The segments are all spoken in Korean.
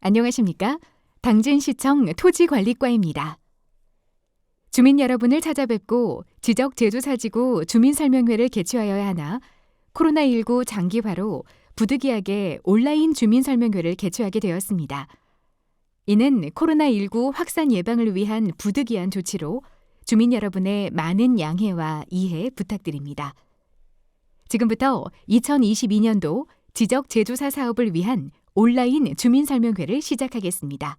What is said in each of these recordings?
안녕하십니까? 당진시청 토지관리과입니다. 주민 여러분을 찾아뵙고 지적재조사지구 주민설명회를 개최하여야 하나 코로나19 장기화로 부득이하게 온라인 주민설명회를 개최하게 되었습니다. 이는 코로나19 확산 예방을 위한 부득이한 조치로 주민 여러분의 많은 양해와 이해 부탁드립니다. 지금부터 2022년도 지적재조사 사업을 위한 온라인 주민설명회를 시작하겠습니다.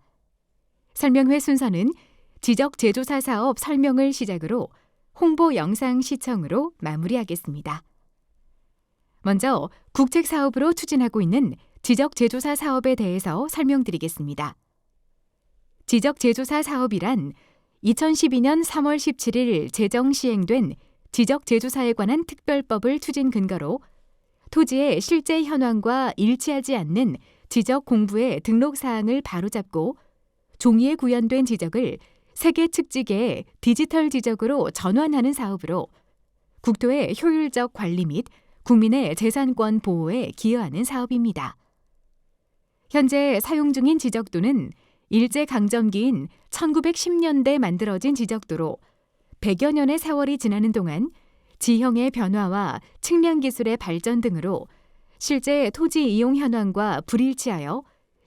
설명회 순서는 지적재조사 사업 설명을 시작으로 홍보 영상 시청으로 마무리하겠습니다. 먼저 국책사업으로 추진하고 있는 지적재조사 사업에 대해서 설명드리겠습니다. 지적재조사 사업이란 2012년 3월 17일 제정 시행된 지적재조사에 관한 특별법을 추진 근거로 토지의 실제 현황과 일치하지 않는 지적 공부의 등록 사항을 바로잡고 종이에 구현된 지적을 세계 측지계의 디지털 지적으로 전환하는 사업으로 국토의 효율적 관리 및 국민의 재산권 보호에 기여하는 사업입니다. 현재 사용 중인 지적도는 일제강점기인 1910년대 만들어진 지적도로 100여 년의 세월이 지나는 동안 지형의 변화와 측량 기술의 발전 등으로 실제 토지 이용 현황과 불일치하여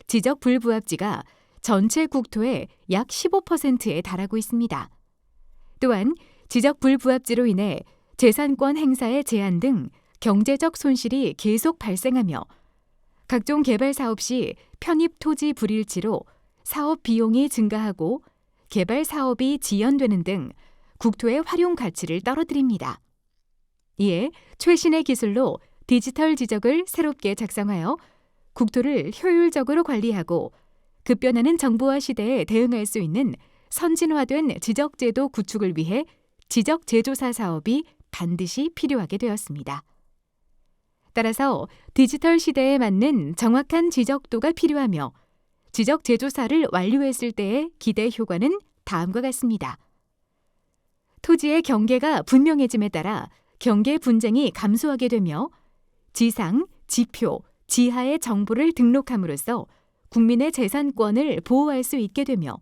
지적 불부합지가 전체 국토의 약 15%에 달하고 있습니다. 또한 지적 불부합지로 인해 재산권 행사의 제한 등 경제적 손실이 계속 발생하며 각종 개발 사업 시 편입 토지 불일치로 사업 비용이 증가하고 개발 사업이 지연되는 등 국토의 활용 가치를 떨어뜨립니다. 이에 최신의 기술로 디지털 지적을 새롭게 작성하여 국토를 효율적으로 관리하고 급변하는 정보화 시대에 대응할 수 있는 선진화된 지적제도 구축을 위해 지적재조사 사업이 반드시 필요하게 되었습니다. 따라서 디지털 시대에 맞는 정확한 지적도가 필요하며 지적재조사를 완료했을 때의 기대 효과는 다음과 같습니다. 토지의 경계가 분명해짐에 따라 경계 분쟁이 감소하게 되며 지상, 지표, 지하의 정보를 등록함으로써 국민의 재산권을 보호할 수 있게 되며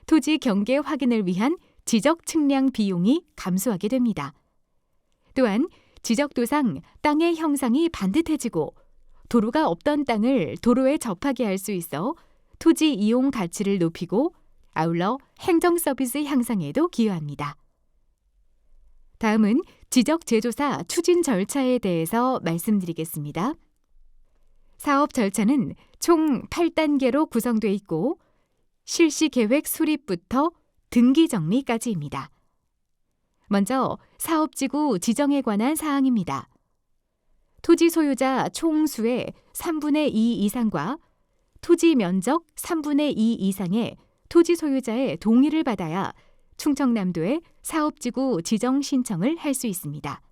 토지 경계 확인을 위한 지적 측량 비용이 감소하게 됩니다. 또한 지적도상 땅의 형상이 반듯해지고 도로가 없던 땅을 도로에 접하게 할 수 있어 토지 이용 가치를 높이고 아울러 행정 서비스 향상에도 기여합니다. 다음은 지적재조사 추진 절차에 대해서 말씀드리겠습니다. 사업 절차는 총 8단계로 구성되어 있고 실시계획 수립부터 등기 정리까지입니다. 먼저 사업지구 지정에 관한 사항입니다. 토지 소유자 총수의 3분의 2 이상과 토지 면적 3분의 2 이상의 토지 소유자의 동의를 받아야 충청남도에 사업지구 지정 신청을 할 수 있습니다.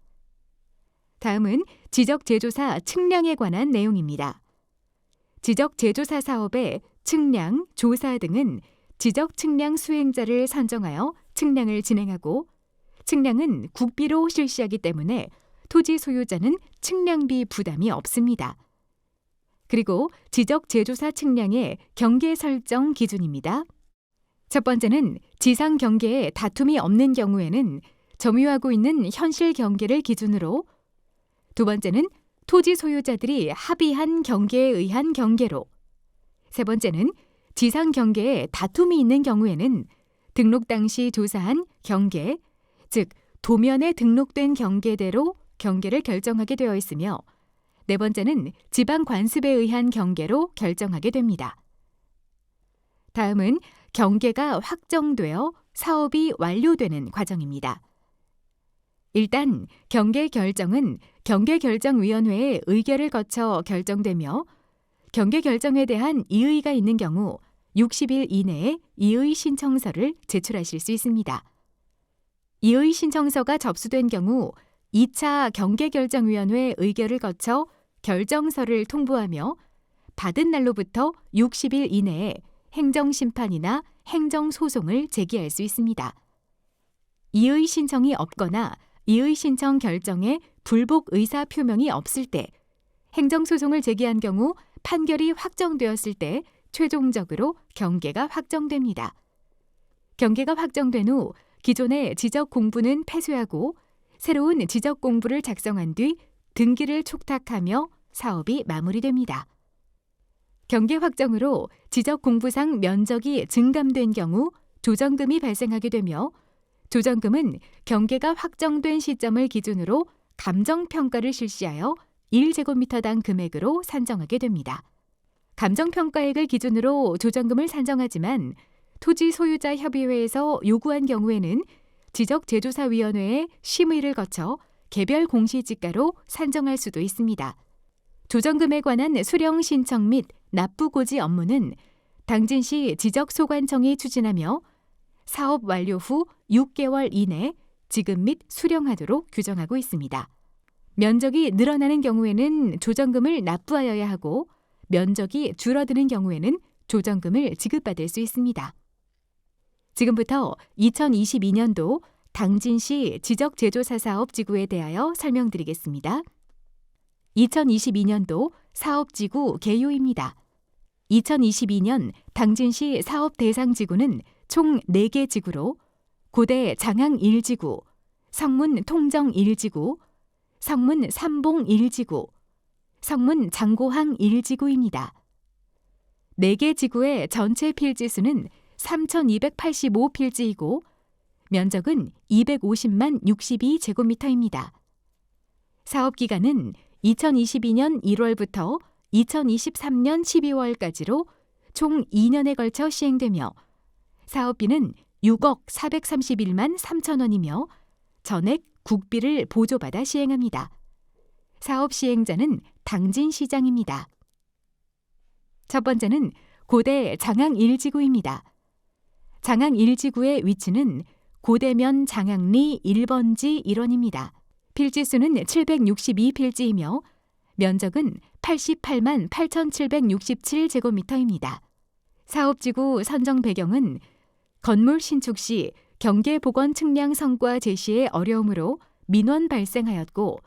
다음은 지적재조사 측량에 관한 내용입니다. 지적재조사 사업의 측량, 조사 등은 지적측량 수행자를 선정하여 측량을 진행하고 측량은 국비로 실시하기 때문에 토지 소유자는 측량비 부담이 없습니다. 그리고 지적재조사 측량의 경계 설정 기준입니다. 첫 번째는 지상 경계에 다툼이 없는 경우에는 점유하고 있는 현실 경계를 기준으로, 두 번째는 토지 소유자들이 합의한 경계에 의한 경계로, 세 번째는 지상 경계에 다툼이 있는 경우에는 등록 당시 조사한 경계, 즉 도면에 등록된 경계대로 경계를 결정하게 되어 있으며, 네 번째는 지방 관습에 의한 경계로 결정하게 됩니다. 다음은 경계가 확정되어 사업이 완료되는 과정입니다. 일단 경계 결정은 경계결정위원회의 의결을 거쳐 결정되며 경계 결정에 대한 이의가 있는 경우 60일 이내에 이의 신청서를 제출하실 수 있습니다. 이의 신청서가 접수된 경우 2차 경계결정위원회 의결을 거쳐 결정서를 통보하며 받은 날로부터 60일 이내에 행정심판이나 행정소송을 제기할 수 있습니다. 이의 신청이 없거나 이의 신청 결정에 불복 의사 표명이 없을 때, 행정소송을 제기한 경우 판결이 확정되었을 때 최종적으로 경계가 확정됩니다. 경계가 확정된 후 기존의 지적 공부는 폐쇄하고 새로운 지적 공부를 작성한 뒤 등기를 촉탁하며 사업이 마무리됩니다. 경계 확정으로 지적 공부상 면적이 증감된 경우 조정금이 발생하게 되며 조정금은 경계가 확정된 시점을 기준으로 감정평가를 실시하여 1제곱미터당 금액으로 산정하게 됩니다. 감정평가액을 기준으로 조정금을 산정하지만 토지 소유자 협의회에서 요구한 경우에는 지적재조사위원회의 심의를 거쳐 개별 공시지가로 산정할 수도 있습니다. 조정금에 관한 수령 신청 및 납부 고지 업무는 당진시 지적소관청이 추진하며 사업 완료 후 6개월 이내 지급 및 수령하도록 규정하고 있습니다. 면적이 늘어나는 경우에는 조정금을 납부하여야 하고 면적이 줄어드는 경우에는 조정금을 지급받을 수 있습니다. 지금부터 2022년도 당진시 지적재조사 사업 지구에 대하여 설명드리겠습니다. 2022년도 사업지구 개요입니다. 2022년 당진시 사업 대상 지구는 총 4개 지구로 고대 장항 1지구, 성문 통정 1지구, 성문 삼봉 1지구, 성문 장고항 1지구입니다. 4개 지구의 전체 필지수는 3,285필지이고 면적은 250만 62제곱미터입니다. 사업기간은 2022년 1월부터 2023년 12월까지로 총 2년에 걸쳐 시행되며 사업비는 6억 431만 3천 원이며 전액 국비를 보조받아 시행합니다. 사업 시행자는 당진시장입니다. 첫 번째는 고대 장항 1지구입니다. 장항 1지구의 위치는 고대면 장항리 1번지 1원입니다. 필지수는 762필지이며 면적은 88만 8,767제곱미터입니다. 사업지구 선정 배경은 건물 신축 시 경계보건 측량 성과 제시에 어려움으로 민원 발생하였고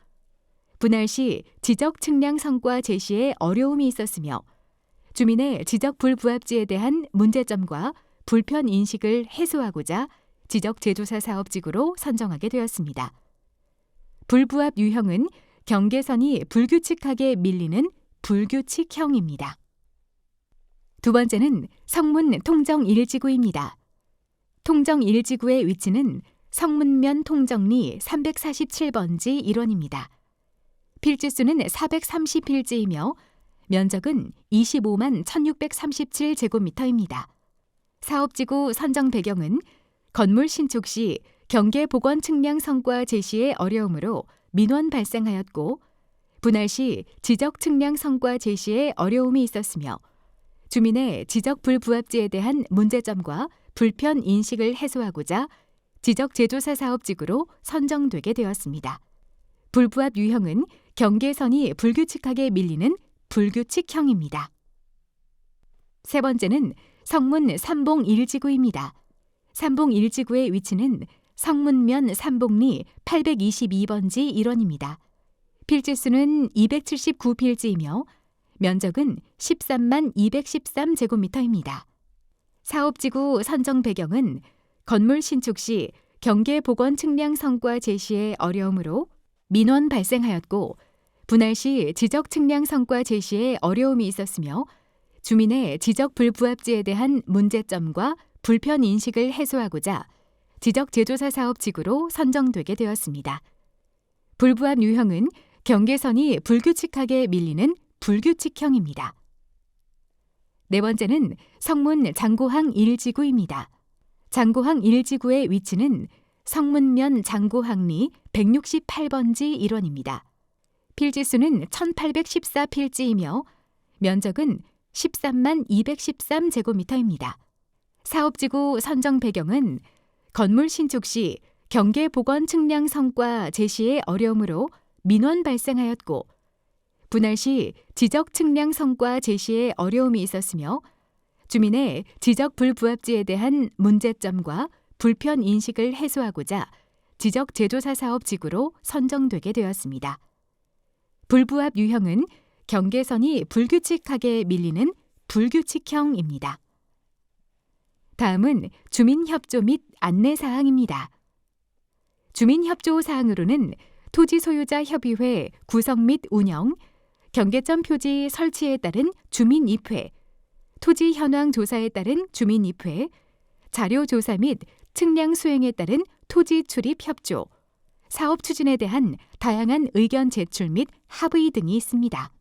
분할 시 지적 측량 성과 제시에 어려움이 있었으며 주민의 지적 불부합지에 대한 문제점과 불편 인식을 해소하고자 지적재조사 사업지구로 선정하게 되었습니다. 불부합 유형은 경계선이 불규칙하게 밀리는 불규칙형입니다. 두 번째는 성문 통정 1지구입니다. 통정 1지구의 위치는 성문면 통정리 347번지 1원입니다. 필지수는 430필지이며 면적은 25만 1637제곱미터입니다. 사업지구 선정 배경은 건물 신축 시 경계보건 측량 성과 제시에 어려움으로 민원 발생하였고 분할 시 지적 측량 성과 제시에 어려움이 있었으며 주민의 지적 불부합지에 대한 문제점과 불편 인식을 해소하고자 지적재조사 사업지구로 선정되게 되었습니다. 불부합 유형은 경계선이 불규칙하게 밀리는 불규칙형입니다. 세 번째는 성문 삼봉 1지구입니다. 삼봉 1지구의 위치는 성문면 삼봉리 822번지 1원입니다. 필지수는 279필지이며 면적은 13만 213제곱미터입니다. 사업지구 선정 배경은 건물 신축 시 경계보건 측량 성과 제시에 어려움으로 민원 발생하였고 분할 시 지적 측량 성과 제시에 어려움이 있었으며 주민의 지적 불부합지에 대한 문제점과 불편 인식을 해소하고자 지적재조사 사업지구로 선정되게 되었습니다. 불부합 유형은 경계선이 불규칙하게 밀리는 불규칙형입니다. 네 번째는 성문 장고항 1지구입니다. 장고항 1지구의 위치는 성문면 장고항리 168번지 1원입니다. 필지수는 1814필지이며 면적은 13만 213제곱미터입니다. 사업지구 선정 배경은 건물 신축 시 경계보건 측량 성과 제시에 어려움으로 민원 발생하였고 분할 시 지적 측량 성과 제시에 어려움이 있었으며 주민의 지적 불부합지에 대한 문제점과 불편 인식을 해소하고자 지적재조사 사업지구로 선정되게 되었습니다. 불부합 유형은 경계선이 불규칙하게 밀리는 불규칙형입니다. 다음은 주민협조 및 안내사항입니다. 주민협조 사항으로는 토지 소유자 협의회 구성 및 운영, 경계점 표지 설치에 따른 주민입회, 토지 현황 조사에 따른 주민입회, 자료 조사 및 측량 수행에 따른 토지 출입 협조, 사업 추진에 대한 다양한 의견 제출 및 합의 등이 있습니다.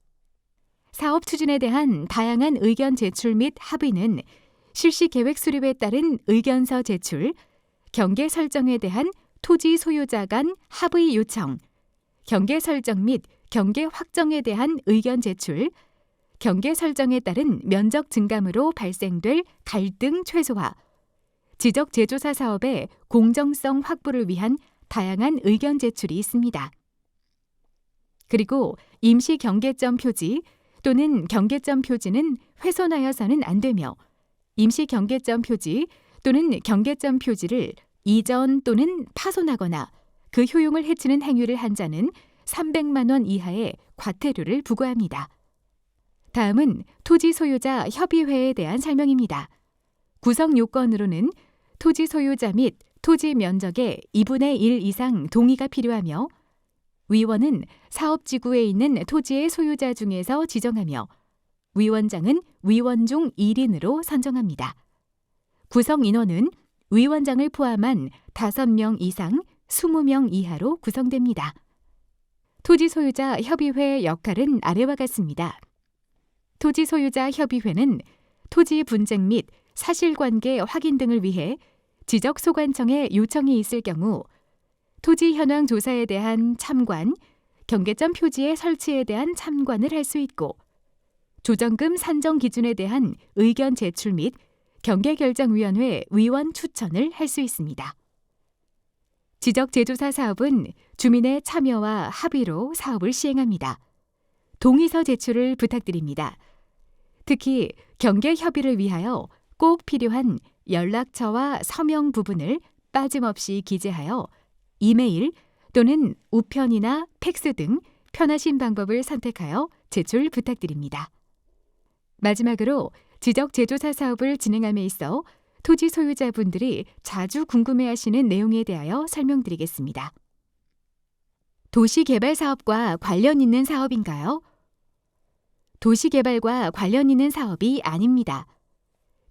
사업 추진에 대한 다양한 의견 제출 및 합의는 실시 계획 수립에 따른 의견서 제출, 경계 설정에 대한 토지 소유자 간 합의 요청, 경계 설정 및 경계 확정에 대한 의견 제출, 경계 설정에 따른 면적 증감으로 발생될 갈등 최소화, 지적 제조사 사업의 공정성 확보를 위한 다양한 의견 제출이 있습니다. 그리고 임시 경계점 표지 또는 경계점 표지는 훼손하여서는 안 되며 임시 경계점 표지 또는 경계점 표지를 이전 또는 파손하거나 그 효용을 해치는 행위를 한 자는 300만 원 이하의 과태료를 부과합니다. 다음은 토지 소유자 협의회에 대한 설명입니다. 구성 요건으로는 토지 소유자 및 토지 면적의 2분의 1 이상 동의가 필요하며 위원은 사업지구에 있는 토지의 소유자 중에서 지정하며 위원장은 위원 중 1인으로 선정합니다. 구성 인원은 위원장을 포함한 5명 이상 20명 이하로 구성됩니다. 토지 소유자 협의회의 역할은 아래와 같습니다. 토지 소유자 협의회는 토지 분쟁 및 사실관계 확인 등을 위해 지적소관청에 요청이 있을 경우 토지 현황 조사에 대한 참관, 경계점 표지의 설치에 대한 참관을 할 수 있고 조정금 산정 기준에 대한 의견 제출 및 경계결정위원회 위원 추천을 할 수 있습니다. 지적제조사 사업은 주민의 참여와 합의로 사업을 시행합니다. 동의서 제출을 부탁드립니다. 특히 경계협의를 위하여 꼭 필요한 연락처와 서명 부분을 빠짐없이 기재하여 이메일 또는 우편이나 팩스 등 편하신 방법을 선택하여 제출 부탁드립니다. 마지막으로 지적제조사 사업을 진행함에 있어 토지 소유자분들이 자주 궁금해하시는 내용에 대하여 설명드리겠습니다. 도시개발 사업과 관련 있는 사업인가요? 도시개발과 관련 있는 사업이 아닙니다.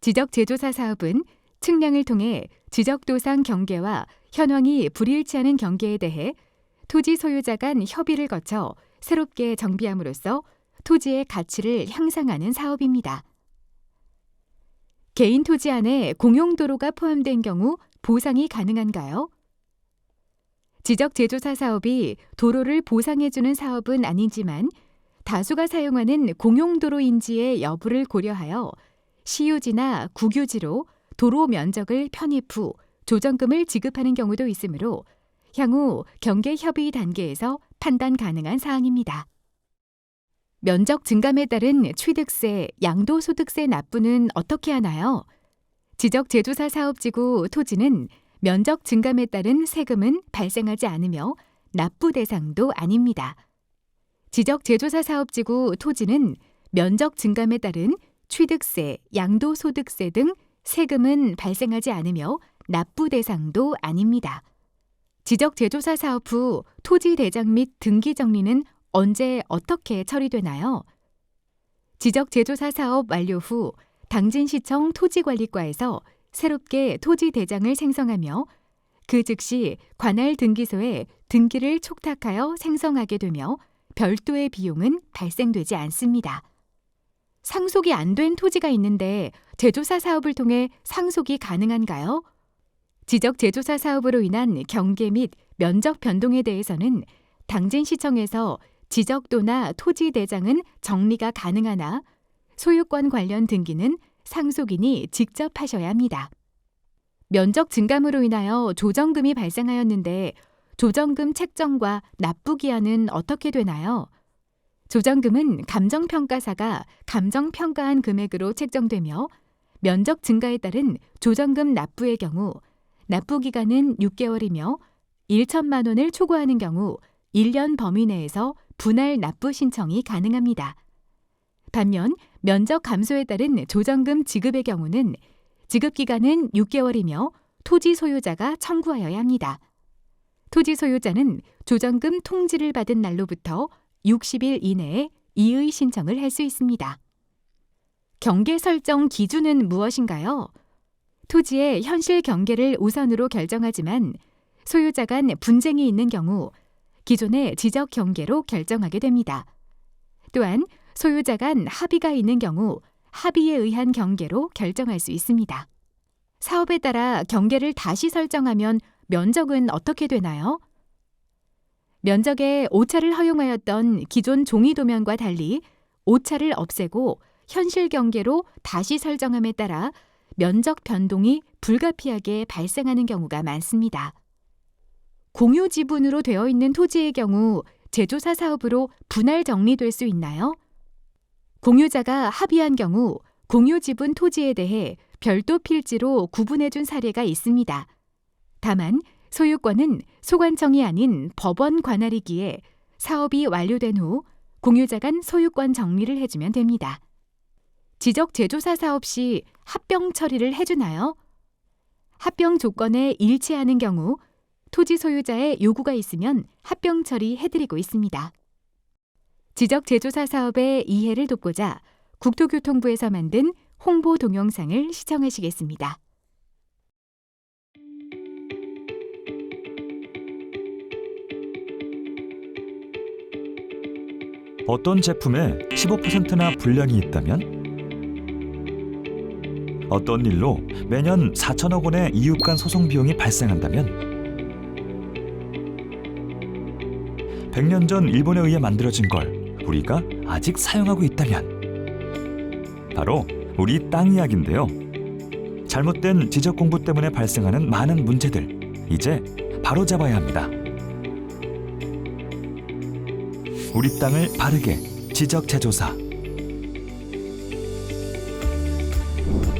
지적제조사 사업은 측량을 통해 지적도상 경계와 현황이 불일치하는 경계에 대해 토지 소유자 간 협의를 거쳐 새롭게 정비함으로써 토지의 가치를 향상하는 사업입니다. 개인 토지 안에 공용도로가 포함된 경우 보상이 가능한가요? 지적제조사 사업이 도로를 보상해주는 사업은 아니지만 다수가 사용하는 공용도로인지의 여부를 고려하여 시유지나 국유지로 도로 면적을 편입 후 조정금을 지급하는 경우도 있으므로 향후 경계협의 단계에서 판단 가능한 사항입니다. 면적 증감에 따른 취득세, 양도소득세 납부는 어떻게 하나요? 지적제조사 사업지구 토지는 면적 증감에 따른 세금은 발생하지 않으며 납부 대상도 아닙니다. 지적제조사 사업지구 토지는 면적 증감에 따른 취득세, 양도소득세 등 세금은 발생하지 않으며 납부 대상도 아닙니다. 지적제조사 사업 후 토지 대장 및 등기 정리는 언제 어떻게 처리되나요? 지적제조사 사업 완료 후 당진시청 토지관리과에서 새롭게 토지 대장을 생성하며 그 즉시 관할 등기소에 등기를 촉탁하여 생성하게 되며 별도의 비용은 발생되지 않습니다. 상속이 안 된 토지가 있는데 제조사 사업을 통해 상속이 가능한가요? 지적제조사 사업으로 인한 경계 및 면적 변동에 대해서는 당진시청에서 지적도나 토지 대장은 정리가 가능하나 소유권 관련 등기는 상속인이 직접 하셔야 합니다. 면적 증감으로 인하여 조정금이 발생하였는데 조정금 책정과 납부 기한은 어떻게 되나요? 조정금은 감정평가사가 감정평가한 금액으로 책정되며 면적 증가에 따른 조정금 납부의 경우 납부 기간은 6개월이며 1천만 원을 초과하는 경우 1년 범위 내에서 분할 납부 신청이 가능합니다. 반면 면적 감소에 따른 조정금 지급의 경우는 지급기간은 6개월이며 토지 소유자가 청구하여야 합니다. 토지 소유자는 조정금 통지를 받은 날로부터 60일 이내에 이의 신청을 할 수 있습니다. 경계 설정 기준은 무엇인가요? 토지의 현실 경계를 우선으로 결정하지만 소유자 간 분쟁이 있는 경우 기존의 지적 경계로 결정하게 됩니다. 또한 소유자 간 합의가 있는 경우 합의에 의한 경계로 결정할 수 있습니다. 사업에 따라 경계를 다시 설정하면 면적은 어떻게 되나요? 면적에 오차를 허용하였던 기존 종이도면과 달리 오차를 없애고 현실 경계로 다시 설정함에 따라 면적 변동이 불가피하게 발생하는 경우가 많습니다. 공유 지분으로 되어 있는 토지의 경우 제조사 사업으로 분할 정리될 수 있나요? 공유자가 합의한 경우 공유 지분 토지에 대해 별도 필지로 구분해 준 사례가 있습니다. 다만 소유권은 소관청이 아닌 법원 관할이기에 사업이 완료된 후 공유자 간 소유권 정리를 해주면 됩니다. 지적 제조사 사업 시 합병 처리를 해주나요? 합병 조건에 일치하는 경우 토지 소유자의 요구가 있으면 합병 처리해드리고 있습니다. 지적 제조사 사업의 이해를 돕고자 국토교통부에서 만든 홍보 동영상을 시청하시겠습니다. 어떤 제품에 15%나 불량이 있다면? 어떤 일로 매년 4천억 원의 이웃 간 소송 비용이 발생한다면? 100년 전 일본에 의해 만들어진 걸 우리가 아직 사용하고 있다면? 바로 우리 땅 이야기인데요. 잘못된 지적 공부 때문에 발생하는 많은 문제들, 이제 바로잡아야 합니다. 우리 땅을 바르게 지적 재조사.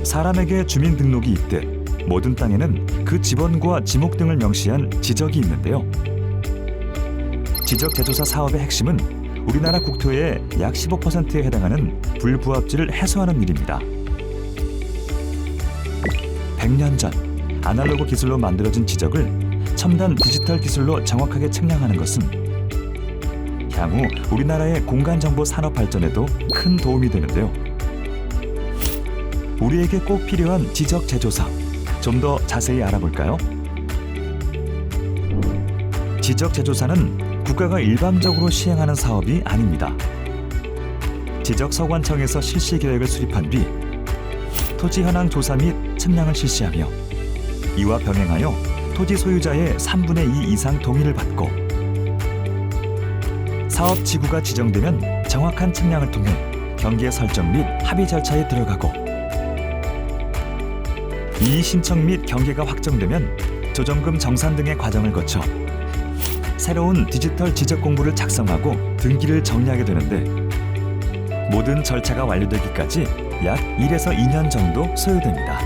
사람에게 주민등록이 있듯 모든 땅에는 그 지번과 지목 등을 명시한 지적이 있는데요. 지적 재조사 사업의 핵심은 우리나라 국토의 약 15%에 해당하는 불부합지를 해소하는 일입니다. 100년 전 아날로그 기술로 만들어진 지적을 첨단 디지털 기술로 정확하게 측량하는 것은 향후 우리나라의 공간정보 산업 발전에도 큰 도움이 되는데요. 우리에게 꼭 필요한 지적 재조사, 좀 더 자세히 알아볼까요? 지적 재조사는 국가가 일반적으로 시행하는 사업이 아닙니다. 지적서관청에서 실시 계획을 수립한 뒤 토지 현황 조사 및 측량을 실시하며 이와 병행하여 토지 소유자의 3분의 2 이상 동의를 받고 사업 지구가 지정되면 정확한 측량을 통해 경계 설정 및 합의 절차에 들어가고 이의 신청 및 경계가 확정되면 조정금 정산 등의 과정을 거쳐 새로운 디지털 지적 공부를 작성하고 등기를 정리하게 되는데 모든 절차가 완료되기까지 약 1에서 2년 정도 소요됩니다.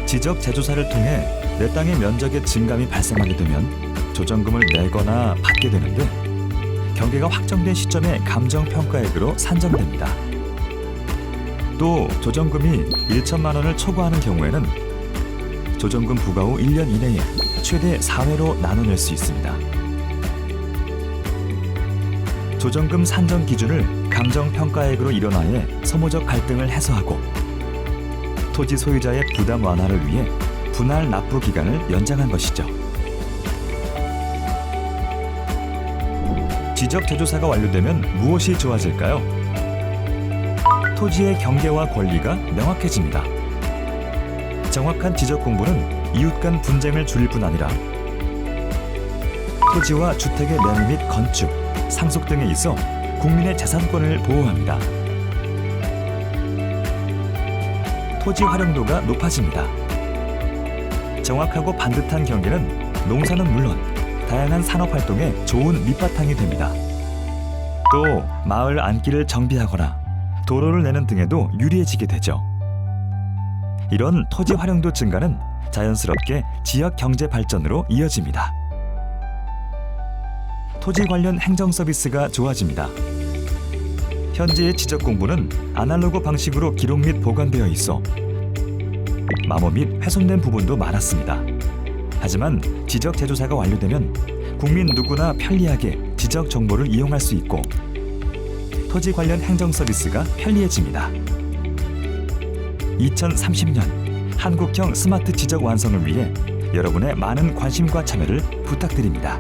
지적 재조사를 통해 내 땅의 면적의 증감이 발생하게 되면 조정금을 내거나 받게 되는데 경계가 확정된 시점에 감정평가액으로 산정됩니다. 또 조정금이 1천만 원을 초과하는 경우에는 조정금 부과 후 1년 이내에 최대 4회로 나눠낼 수 있습니다. 조정금 산정 기준을 감정평가액으로 일원화해 소모적 갈등을 해소하고 토지 소유자의 부담 완화를 위해 분할 납부 기간을 연장한 것이죠. 지적 재조사가 완료되면 무엇이 좋아질까요? 토지의 경계와 권리가 명확해집니다. 정확한 지적 공부는 이웃 간 분쟁을 줄일 뿐 아니라 토지와 주택의 매매 및 건축, 상속 등에 있어 국민의 재산권을 보호합니다. 토지 활용도가 높아집니다. 정확하고 반듯한 경계는 농사는 물론 다양한 산업 활동에 좋은 밑바탕이 됩니다. 또 마을 안길을 정비하거나 도로를 내는 등에도 유리해지게 되죠. 이런 토지 활용도 증가는 자연스럽게 지역 경제 발전으로 이어집니다. 토지 관련 행정 서비스가 좋아집니다. 현재의 지적 공부는 아날로그 방식으로 기록 및 보관되어 있어 마모 및 훼손된 부분도 많았습니다. 하지만 지적 제조사가 완료되면 국민 누구나 편리하게 지적 정보를 이용할 수 있고 토지 관련 행정 서비스가 편리해집니다. 2030년 한국형 스마트 지적 완성을 위해 여러분의 많은 관심과 참여를 부탁드립니다.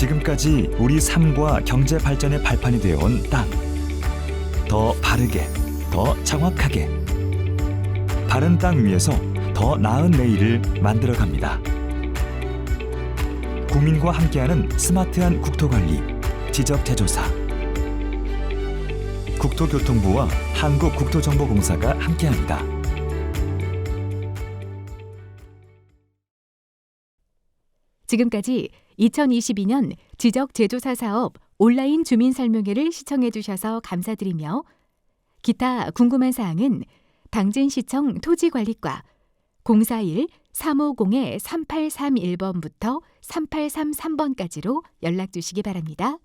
지금까지 우리 삶과 경제 발전의 발판이 되어온 땅. 더 바르게, 더 정확하게. 바른 땅 위에서 더 나은 내일을 만들어 갑니다. 국민과 함께하는 스마트한 국토관리, 지적제조사. 국토교통부와 한국국토정보공사가 함께합니다. 지금까지 2022년 지적제조사 사업 온라인 주민설명회를 시청해 주셔서 감사드리며 기타 궁금한 사항은 당진시청 토지관리과 041-350-3831번부터 3833번까지로 연락 주시기 바랍니다.